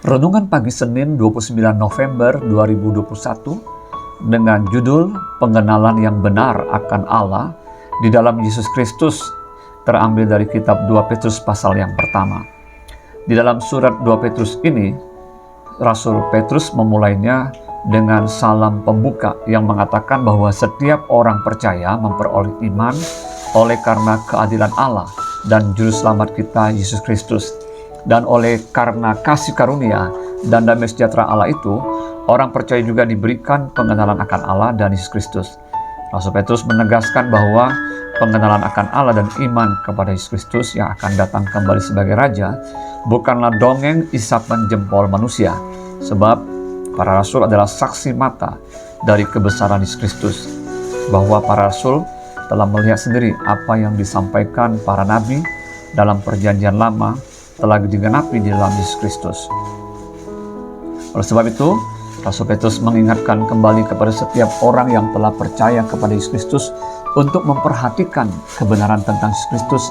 Renungan pagi Senin 29 November 2021 dengan judul Pengenalan yang Benar akan Allah di dalam Yesus Kristus, terambil dari kitab 2 Petrus pasal yang pertama. Di dalam surat 2 Petrus ini, Rasul Petrus memulainya dengan salam pembuka yang mengatakan bahwa setiap orang percaya memperoleh iman oleh karena keadilan Allah dan Juru Selamat kita Yesus Kristus. Dan oleh karena kasih karunia dan damai sejahtera Allah itu, orang percaya juga diberikan pengenalan akan Allah dan Yesus Kristus. Rasul Petrus menegaskan bahwa pengenalan akan Allah dan iman kepada Yesus Kristus yang akan datang kembali sebagai Raja bukanlah dongeng isapan jempol manusia, sebab para rasul adalah saksi mata dari kebesaran Yesus Kristus, bahwa para rasul telah melihat sendiri apa yang disampaikan para nabi dalam perjanjian lama telah digenapi di dalam Yesus Kristus. Oleh sebab itu, Rasul Petrus mengingatkan kembali kepada setiap orang yang telah percaya kepada Yesus Kristus untuk memperhatikan kebenaran tentang Yesus Kristus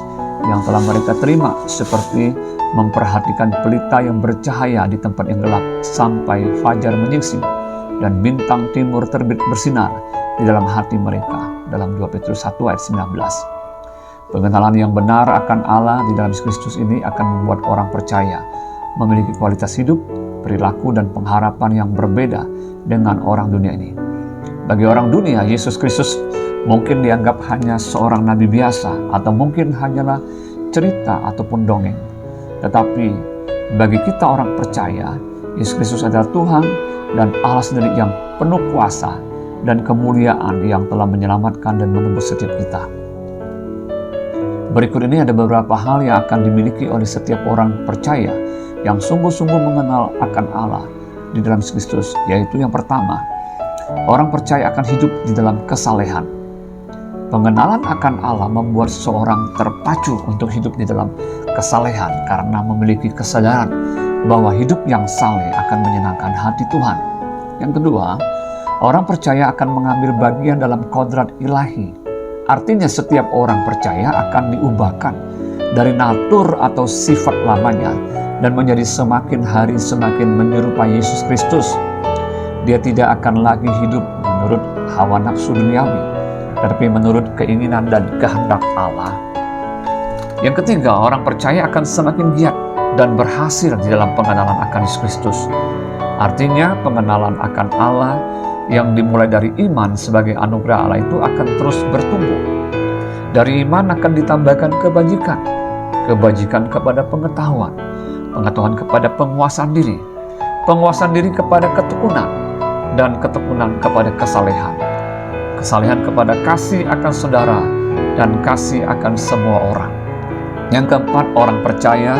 yang telah mereka terima, seperti memperhatikan pelita yang bercahaya di tempat yang gelap sampai fajar menyingsing dan bintang timur terbit bersinar di dalam hati mereka, dalam 2 Petrus 1 ayat 19. Pengenalan yang benar akan Allah di dalam Yesus Kristus ini akan membuat orang percaya memiliki kualitas hidup, perilaku, dan pengharapan yang berbeda dengan orang dunia ini. Bagi orang dunia, Yesus Kristus mungkin dianggap hanya seorang nabi biasa, atau mungkin hanyalah cerita ataupun dongeng. Tetapi bagi kita orang percaya, Yesus Kristus adalah Tuhan dan Allah sendiri yang penuh kuasa dan kemuliaan yang telah menyelamatkan dan menebus setiap kita. Berikut ini ada beberapa hal yang akan dimiliki oleh setiap orang percaya yang sungguh-sungguh mengenal akan Allah di dalam Yesus Kristus, yaitu yang pertama, orang percaya akan hidup di dalam kesalehan. Pengenalan akan Allah membuat seseorang terpacu untuk hidup di dalam kesalehan karena memiliki kesadaran bahwa hidup yang saleh akan menyenangkan hati Tuhan. Yang kedua, orang percaya akan mengambil bagian dalam kodrat ilahi. Artinya setiap orang percaya akan diubahkan dari natur atau sifat lamanya dan menjadi semakin hari semakin menyerupai Yesus Kristus. Dia tidak akan lagi hidup menurut hawa nafsu duniawi, tetapi menurut keinginan dan kehendak Allah. Yang ketiga, orang percaya akan semakin giat dan berhasil di dalam pengenalan akan Yesus Kristus. Artinya pengenalan akan Allah yang dimulai dari iman sebagai anugerah Allah itu akan terus bertumbuh. Dari iman akan ditambahkan kebajikan, kebajikan kepada pengetahuan, pengetahuan kepada penguasaan diri kepada ketekunan, dan ketekunan kepada kesalehan, kesalehan kepada kasih akan saudara, dan kasih akan semua orang. Yang keempat, orang percaya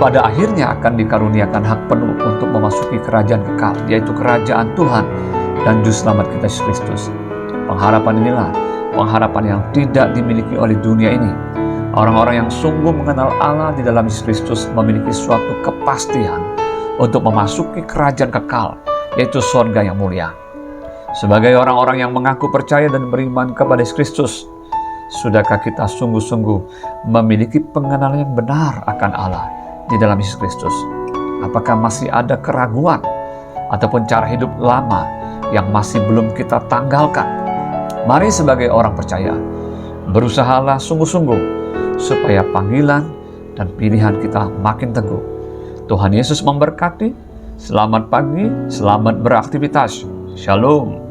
pada akhirnya akan dikaruniakan hak penuh untuk memasuki kerajaan kekal, yaitu kerajaan Tuhan dan Juru Selamat kita Yesus Kristus. Pengharapan inilah pengharapan yang tidak dimiliki oleh dunia ini. Orang-orang yang sungguh mengenal Allah di dalam Yesus Kristus memiliki suatu kepastian untuk memasuki kerajaan kekal, yaitu surga yang mulia. Sebagai orang-orang yang mengaku percaya dan beriman kepada Yesus Kristus, sudahkah kita sungguh-sungguh memiliki pengenalan yang benar akan Allah di dalam Yesus Kristus? Apakah masih ada keraguan ataupun cara hidup lama yang masih belum kita tanggalkan? Mari sebagai orang percaya, berusahalah sungguh-sungguh supaya panggilan dan pilihan kita makin teguh. Tuhan Yesus memberkati. Selamat pagi, selamat beraktivitas. Shalom.